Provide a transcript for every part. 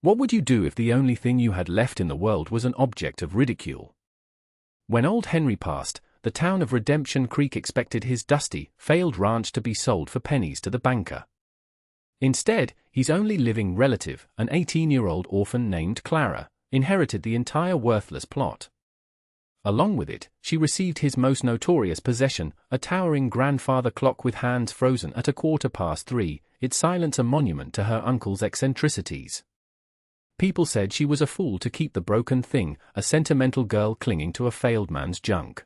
What would you do if the only thing you had left in the world was an object of ridicule? When old Henry passed, the town of Redemption Creek expected his dusty, failed ranch to be sold for pennies to the banker. Instead, his only living relative, an 18-year-old orphan named Clara, inherited the entire worthless plot. Along with it, she received his most notorious possession, a towering grandfather clock with hands frozen at 3:15, its silence a monument to her uncle's eccentricities. People said she was a fool to keep the broken thing, a sentimental girl clinging to a failed man's junk.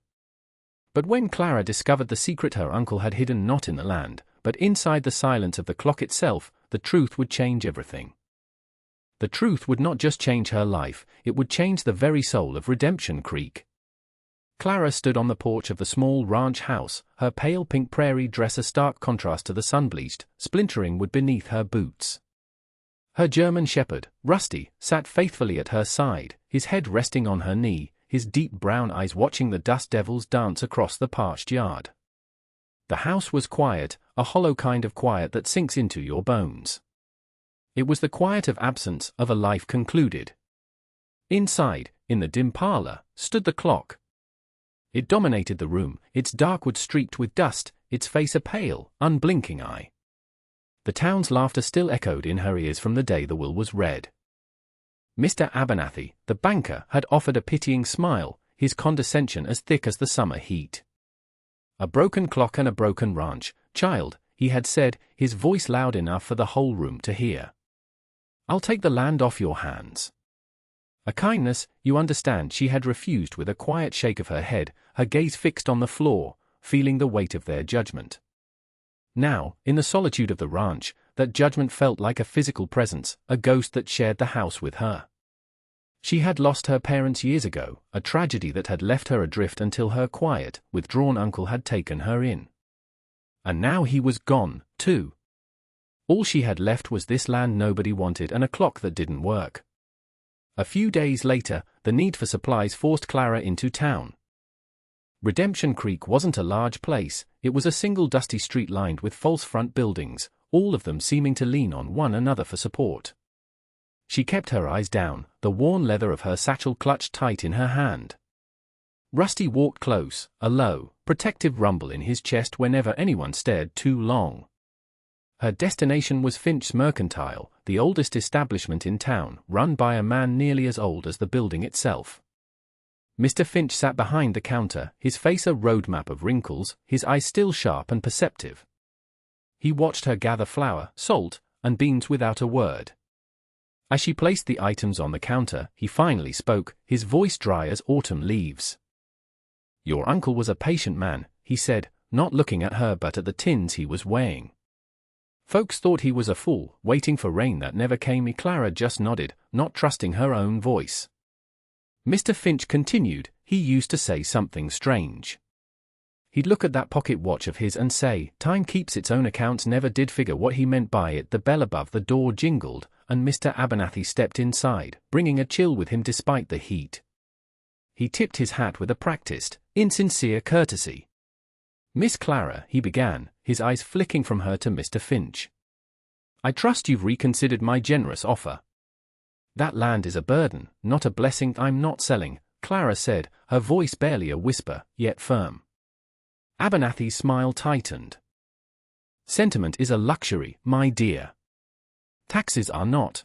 But when Clara discovered the secret her uncle had hidden not in the land, but inside the silence of the clock itself, the truth would change everything. The truth would not just change her life, it would change the very soul of Redemption Creek. Clara stood on the porch of the small ranch house, her pale pink prairie dress a stark contrast to the sun-bleached, splintering wood beneath her boots. Her German shepherd, Rusty, sat faithfully at her side, his head resting on her knee, his deep brown eyes watching the dust devils dance across the parched yard. The house was quiet, a hollow kind of quiet that sinks into your bones. It was the quiet of absence, of a life concluded. Inside, in the dim parlor, stood the clock. It dominated the room, its dark wood streaked with dust, its face a pale, unblinking eye. The town's laughter still echoed in her ears from the day the will was read. Mr. Abernathy, the banker, had offered a pitying smile, his condescension as thick as the summer heat. A broken clock and a broken ranch, child, he had said, his voice loud enough for the whole room to hear. I'll take the land off your hands. A kindness, you understand, she had refused with a quiet shake of her head, her gaze fixed on the floor, feeling the weight of their judgment. Now, in the solitude of the ranch, that judgment felt like a physical presence, a ghost that shared the house with her. She had lost her parents years ago, a tragedy that had left her adrift until her quiet, withdrawn uncle had taken her in. And now he was gone, too. All she had left was this land nobody wanted and a clock that didn't work. A few days later, the need for supplies forced Clara into town. Redemption Creek wasn't a large place, it was a single dusty street lined with false front buildings, all of them seeming to lean on one another for support. She kept her eyes down, the worn leather of her satchel clutched tight in her hand. Rusty walked close, a low, protective rumble in his chest whenever anyone stared too long. Her destination was Finch's Mercantile, the oldest establishment in town, run by a man nearly as old as the building itself. Mr. Finch sat behind the counter, his face a roadmap of wrinkles, his eyes still sharp and perceptive. He watched her gather flour, salt, and beans without a word. As she placed the items on the counter, he finally spoke, his voice dry as autumn leaves. Your uncle was a patient man, he said, not looking at her but at the tins he was weighing. Folks thought he was a fool, waiting for rain that never came. Clara just nodded, not trusting her own voice. Mr. Finch continued, he used to say something strange. He'd look at that pocket watch of his and say, time keeps its own accounts. Never did figure what he meant by it. The bell above the door jingled, and Mr. Abernathy stepped inside, bringing a chill with him despite the heat. He tipped his hat with a practiced, insincere courtesy. Miss Clara, he began, his eyes flicking from her to Mr. Finch. I trust you've reconsidered my generous offer. That land is a burden, not a blessing. I'm not selling, Clara said, her voice barely a whisper, yet firm. Abernathy's smile tightened. Sentiment is a luxury, my dear. Taxes are not.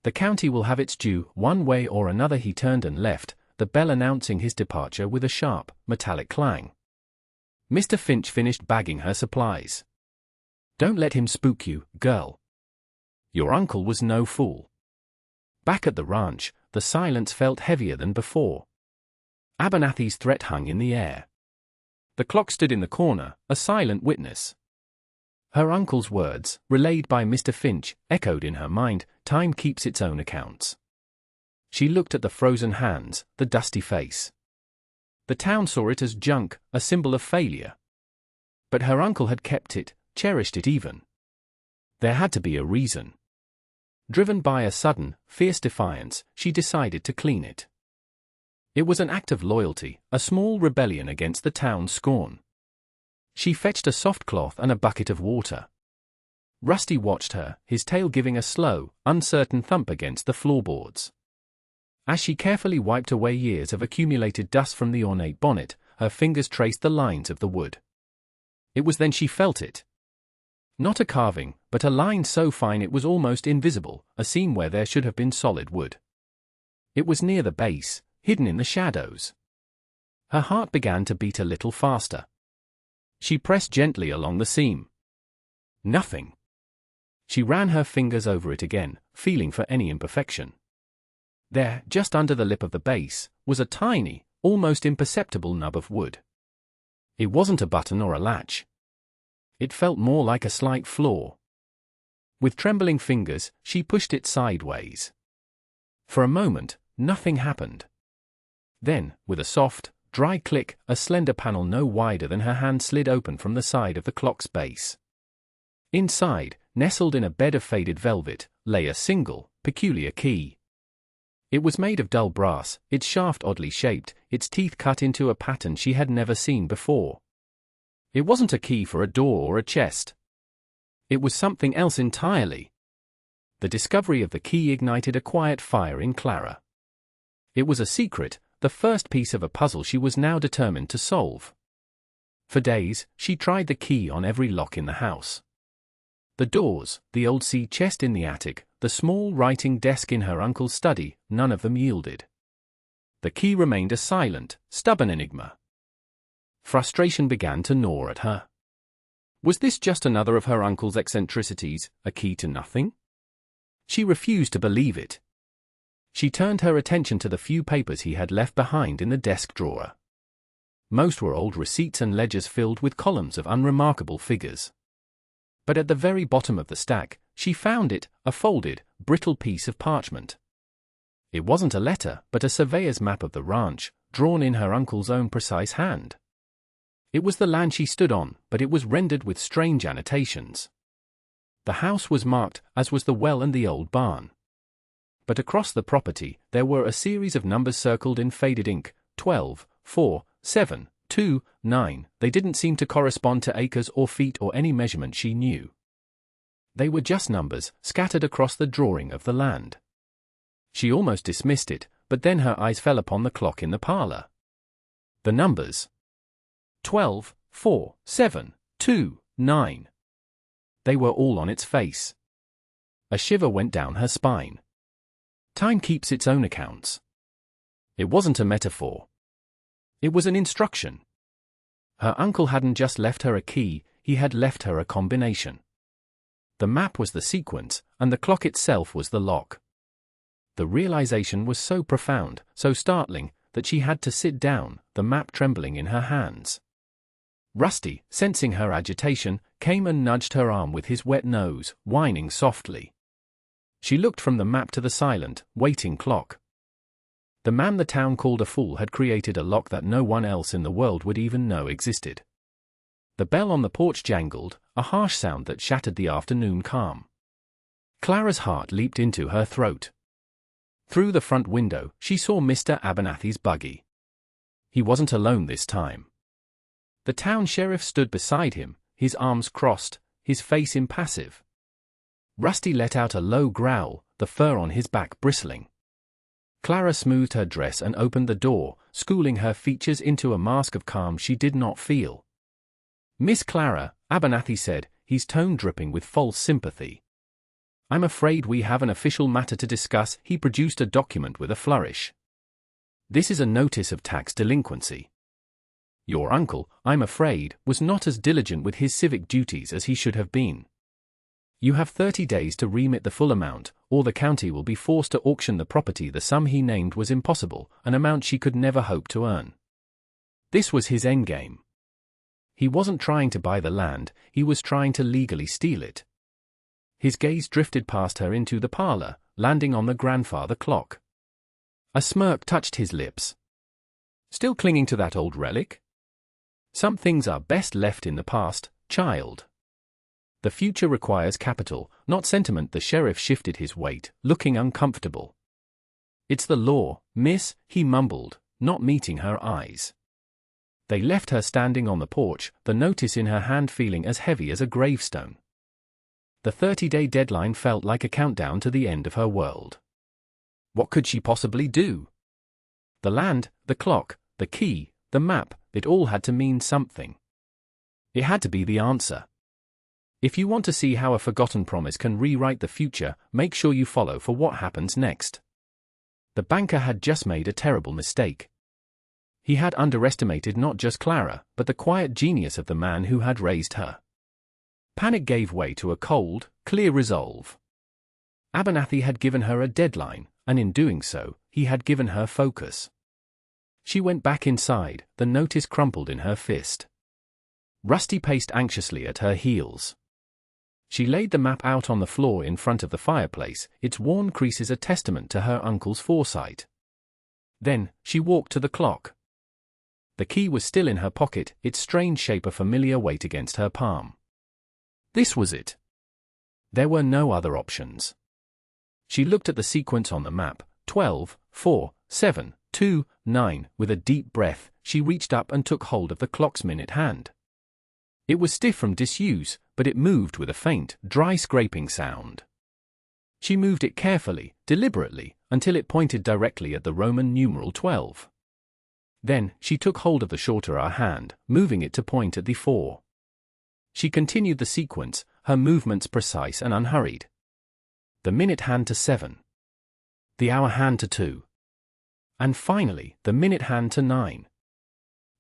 The county will have its due, one way or another. He turned and left, the bell announcing his departure with a sharp, metallic clang. Mr. Finch finished bagging her supplies. Don't let him spook you, girl. Your uncle was no fool. Back at the ranch, the silence felt heavier than before. Abernathy's threat hung in the air. The clock stood in the corner, a silent witness. Her uncle's words, relayed by Mr. Finch, echoed in her mind, time keeps its own accounts. She looked at the frozen hands, the dusty face. The town saw it as junk, a symbol of failure. But her uncle had kept it, cherished it even. There had to be a reason. Driven by a sudden, fierce defiance, she decided to clean it. It was an act of loyalty, a small rebellion against the town's scorn. She fetched a soft cloth and a bucket of water. Rusty watched her, his tail giving a slow, uncertain thump against the floorboards. As she carefully wiped away years of accumulated dust from the ornate bonnet, her fingers traced the lines of the wood. It was then she felt it. Not a carving, but a line so fine it was almost invisible, a seam where there should have been solid wood. It was near the base, hidden in the shadows. Her heart began to beat a little faster. She pressed gently along the seam. Nothing. She ran her fingers over it again, feeling for any imperfection. There, just under the lip of the base, was a tiny, almost imperceptible nub of wood. It wasn't a button or a latch. It felt more like a slight flaw. With trembling fingers, she pushed it sideways. For a moment, nothing happened. Then, with a soft, dry click, a slender panel no wider than her hand slid open from the side of the clock's base. Inside, nestled in a bed of faded velvet, lay a single, peculiar key. It was made of dull brass, its shaft oddly shaped, its teeth cut into a pattern she had never seen before. It wasn't a key for a door or a chest. It was something else entirely. The discovery of the key ignited a quiet fire in Clara. It was a secret, the first piece of a puzzle she was now determined to solve. For days, she tried the key on every lock in the house. The doors, the old sea chest in the attic, the small writing desk in her uncle's study, none of them yielded. The key remained a silent, stubborn enigma. Frustration began to gnaw at her. Was this just another of her uncle's eccentricities, a key to nothing? She refused to believe it. She turned her attention to the few papers he had left behind in the desk drawer. Most were old receipts and ledgers filled with columns of unremarkable figures. But at the very bottom of the stack, she found it, a folded, brittle piece of parchment. It wasn't a letter, but a surveyor's map of the ranch, drawn in her uncle's own precise hand. It was the land she stood on, but it was rendered with strange annotations. The house was marked, as was the well and the old barn. But across the property, there were a series of numbers circled in faded ink, 12, 4, 7, 2, 9, they didn't seem to correspond to acres or feet or any measurement she knew. They were just numbers, scattered across the drawing of the land. She almost dismissed it, but then her eyes fell upon the clock in the parlor. The numbers. 12, 4, 7, 2, 9. They were all on its face. A shiver went down her spine. Time keeps its own accounts. It wasn't a metaphor. It was an instruction. Her uncle hadn't just left her a key, he had left her a combination. The map was the sequence, and the clock itself was the lock. The realization was so profound, so startling, that she had to sit down, the map trembling in her hands. Rusty, sensing her agitation, came and nudged her arm with his wet nose, whining softly. She looked from the map to the silent, waiting clock. The man the town called a fool had created a lock that no one else in the world would even know existed. The bell on the porch jangled, a harsh sound that shattered the afternoon calm. Clara's heart leaped into her throat. Through the front window, she saw Mr. Abernathy's buggy. He wasn't alone this time. The town sheriff stood beside him, his arms crossed, his face impassive. Rusty let out a low growl, the fur on his back bristling. Clara smoothed her dress and opened the door, schooling her features into a mask of calm she did not feel. "Miss Clara," Abernathy said, his tone dripping with false sympathy. "I'm afraid we have an official matter to discuss." He produced a document with a flourish. "This is a notice of tax delinquency. Your uncle, I'm afraid, was not as diligent with his civic duties as he should have been. You have 30 days to remit the full amount, or the county will be forced to auction the property." The sum he named was impossible, an amount she could never hope to earn. This was his endgame. He wasn't trying to buy the land, he was trying to legally steal it. His gaze drifted past her into the parlor, landing on the grandfather clock. A smirk touched his lips. "Still clinging to that old relic? Some things are best left in the past, child. The future requires capital, not sentiment." The sheriff shifted his weight, looking uncomfortable. "It's the law, miss," he mumbled, not meeting her eyes. They left her standing on the porch, the notice in her hand feeling as heavy as a gravestone. The 30-day deadline felt like a countdown to the end of her world. What could she possibly do? The land, the clock, the key, the map, it all had to mean something. It had to be the answer. If you want to see how a forgotten promise can rewrite the future, make sure you follow for what happens next. The banker had just made a terrible mistake. He had underestimated not just Clara, but the quiet genius of the man who had raised her. Panic gave way to a cold, clear resolve. Abernathy had given her a deadline, and in doing so, he had given her focus. She went back inside, the notice crumpled in her fist. Rusty paced anxiously at her heels. She laid the map out on the floor in front of the fireplace, its worn creases a testament to her uncle's foresight. Then, she walked to the clock. The key was still in her pocket, its strange shape a familiar weight against her palm. This was it. There were no other options. She looked at the sequence on the map, 12, 4, 7, 2, 9, with a deep breath, she reached up and took hold of the clock's minute hand. It was stiff from disuse, but it moved with a faint, dry scraping sound. She moved it carefully, deliberately, until it pointed directly at the Roman numeral 12. Then, she took hold of the shorter hand, moving it to point at the 4. She continued the sequence, her movements precise and unhurried. The minute hand to 7. The hour hand to 2. And finally, the minute hand to 9.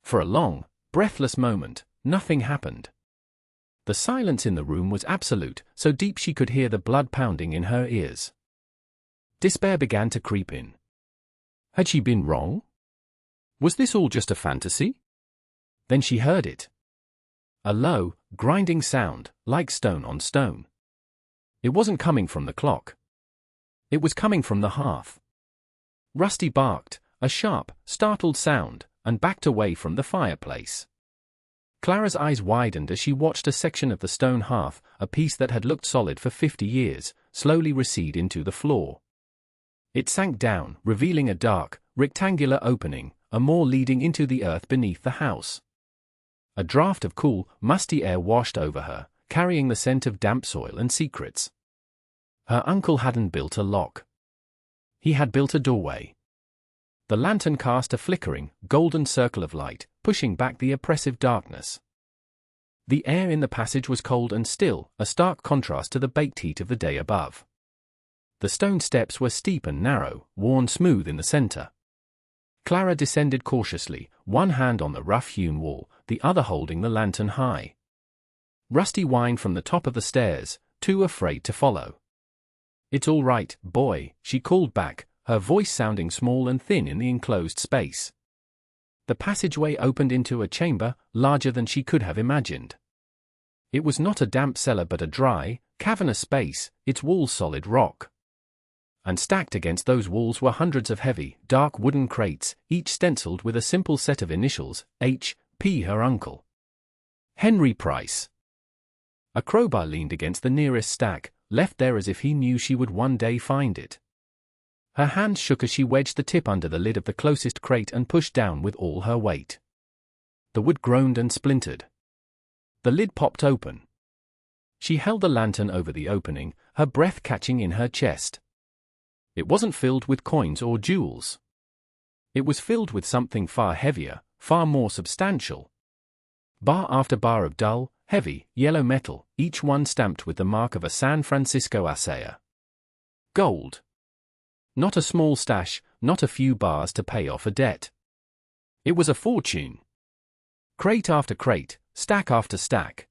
For a long, breathless moment, nothing happened. The silence in the room was absolute, so deep she could hear the blood pounding in her ears. Despair began to creep in. Had she been wrong? Was this all just a fantasy? Then she heard it. A low, grinding sound, like stone on stone. It wasn't coming from the clock. It was coming from the hearth. Rusty barked, a sharp, startled sound, and backed away from the fireplace. Clara's eyes widened as she watched a section of the stone hearth, a piece that had looked solid for 50 years, slowly recede into the floor. It sank down, revealing a dark, rectangular opening, a moor leading into the earth beneath the house. A draft of cool, musty air washed over her, carrying the scent of damp soil and secrets. Her uncle hadn't built a lock. He had built a doorway. The lantern cast a flickering, golden circle of light, pushing back the oppressive darkness. The air in the passage was cold and still, a stark contrast to the baked heat of the day above. The stone steps were steep and narrow, worn smooth in the center. Clara descended cautiously, one hand on the rough-hewn wall, the other holding the lantern high. Rusty whined from the top of the stairs, too afraid to follow. "It's all right, boy," she called back, her voice sounding small and thin in the enclosed space. The passageway opened into a chamber, larger than she could have imagined. It was not a damp cellar but a dry, cavernous space, its walls solid rock. And stacked against those walls were hundreds of heavy, dark wooden crates, each stenciled with a simple set of initials, H.P. her uncle. Henry Price. A crowbar leaned against the nearest stack, left there as if he knew she would one day find it. Her hand shook as she wedged the tip under the lid of the closest crate and pushed down with all her weight. The wood groaned and splintered. The lid popped open. She held the lantern over the opening, her breath catching in her chest. It wasn't filled with coins or jewels. It was filled with something far heavier, far more substantial. Bar after bar of dull, heavy, yellow metal, each one stamped with the mark of a San Francisco assayer. Gold. Not a small stash, not a few bars to pay off a debt. It was a fortune. Crate after crate, stack after stack.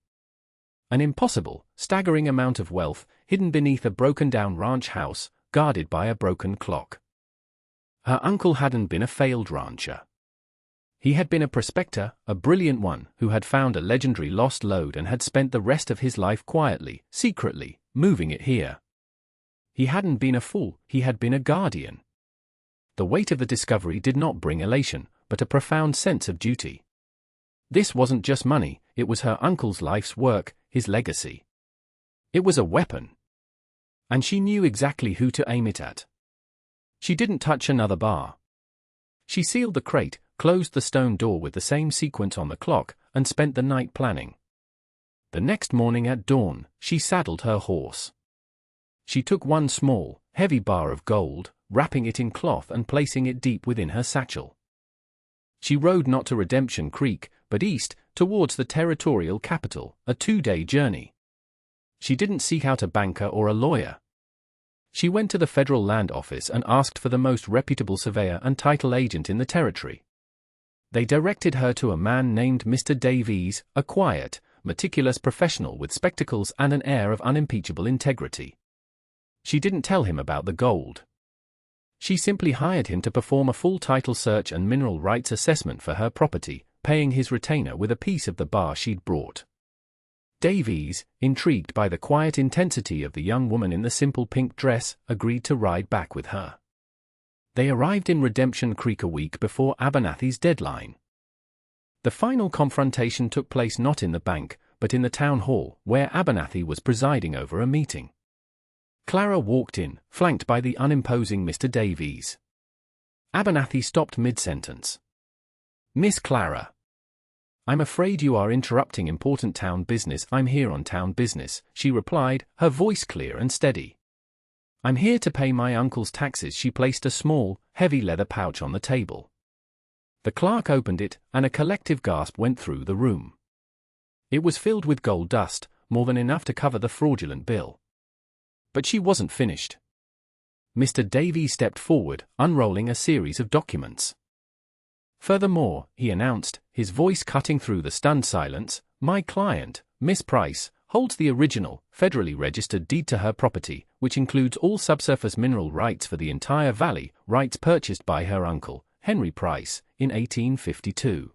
An impossible, staggering amount of wealth, hidden beneath a broken-down ranch house, guarded by a broken clock. Her uncle hadn't been a failed rancher. He had been a prospector, a brilliant one, who had found a legendary lost lode and had spent the rest of his life quietly, secretly, moving it here. He hadn't been a fool, he had been a guardian. The weight of the discovery did not bring elation, but a profound sense of duty. This wasn't just money, it was her uncle's life's work, his legacy. It was a weapon. And she knew exactly who to aim it at. She didn't touch another bar. She sealed the crate, closed the stone door with the same sequence on the clock, and spent the night planning. The next morning at dawn, she saddled her horse. She took one small, heavy bar of gold, wrapping it in cloth and placing it deep within her satchel. She rode not to Redemption Creek, but east, towards the territorial capital, a 2-day journey. She didn't seek out a banker or a lawyer. She went to the federal land office and asked for the most reputable surveyor and title agent in the territory. They directed her to a man named Mr. Davies, a quiet, meticulous professional with spectacles and an air of unimpeachable integrity. She didn't tell him about the gold. She simply hired him to perform a full title search and mineral rights assessment for her property, paying his retainer with a piece of the bar she'd brought. Davies, intrigued by the quiet intensity of the young woman in the simple pink dress, agreed to ride back with her. They arrived in Redemption Creek a week before Abernathy's deadline. The final confrontation took place not in the bank, but in the town hall, where Abernathy was presiding over a meeting. Clara walked in, flanked by the unimposing Mr. Davies. Abernathy stopped mid-sentence. "Miss Clara. I'm afraid you are interrupting important town business." "I'm here on town business," she replied, her voice clear and steady. "I'm here to pay my uncle's taxes." She placed a small, heavy leather pouch on the table. The clerk opened it, and a collective gasp went through the room. It was filled with gold dust, more than enough to cover the fraudulent bill. But she wasn't finished. Mr. Davies stepped forward, unrolling a series of documents. "Furthermore," he announced, his voice cutting through the stunned silence, "my client, Miss Price, holds the original, federally registered deed to her property, which includes all subsurface mineral rights for the entire valley, rights purchased by her uncle, Henry Price, in 1852.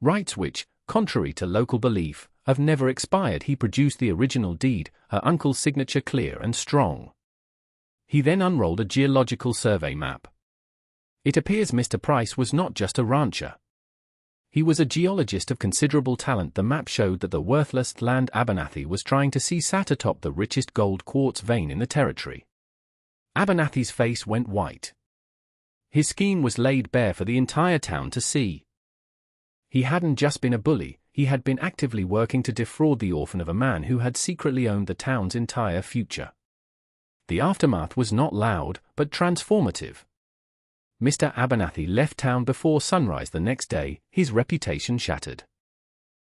Rights which, contrary to local belief, have never expired." He produced the original deed, her uncle's signature clear and strong. He then unrolled a geological survey map. It appears Mr. Price was not just a rancher. He was a geologist of considerable talent. The map showed that the worthless land Abernathy was trying to see sat atop the richest gold quartz vein in the territory. Abernathy's face went white. His scheme was laid bare for the entire town to see. He hadn't just been a bully, he had been actively working to defraud the orphan of a man who had secretly owned the town's entire future. The aftermath was not loud, but transformative. Mr. Abernathy left town before sunrise the next day, his reputation shattered.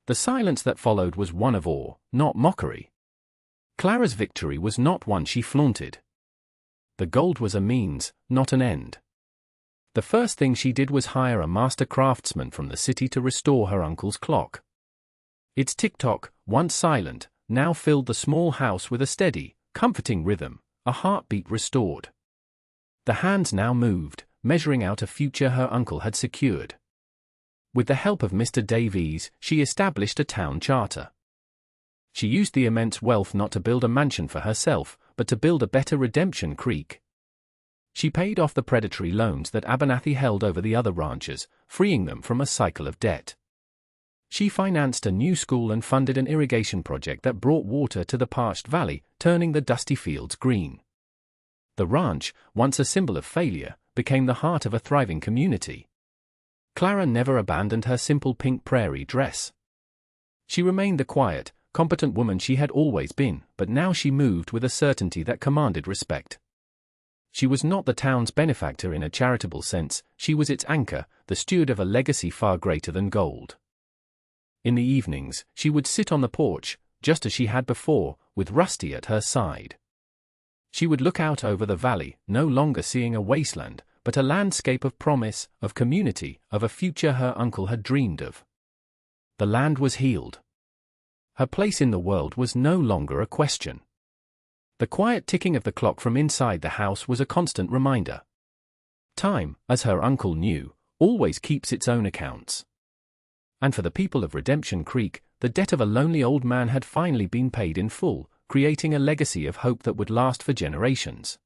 The silence that followed was one of awe, not mockery. Clara's victory was not one she flaunted. The gold was a means, not an end. The first thing she did was hire a master craftsman from the city to restore her uncle's clock. Its tick-tock, once silent, now filled the small house with a steady, comforting rhythm, a heartbeat restored. The hands now moved, measuring out a future her uncle had secured. With the help of Mr. Davies, she established a town charter. She used the immense wealth not to build a mansion for herself, but to build a better Redemption Creek. She paid off the predatory loans that Abernathy held over the other ranchers, freeing them from a cycle of debt. She financed a new school and funded an irrigation project that brought water to the parched valley, turning the dusty fields green. The ranch, once a symbol of failure, became the heart of a thriving community. Clara never abandoned her simple pink prairie dress. She remained the quiet, competent woman she had always been, but now she moved with a certainty that commanded respect. She was not the town's benefactor in a charitable sense, she was its anchor, the steward of a legacy far greater than gold. In the evenings, she would sit on the porch, just as she had before, with Rusty at her side. She would look out over the valley, no longer seeing a wasteland, but a landscape of promise, of community, of a future her uncle had dreamed of. The land was healed. Her place in the world was no longer a question. The quiet ticking of the clock from inside the house was a constant reminder. Time, as her uncle knew, always keeps its own accounts. And for the people of Redemption Creek, the debt of a lonely old man had finally been paid in full, creating a legacy of hope that would last for generations.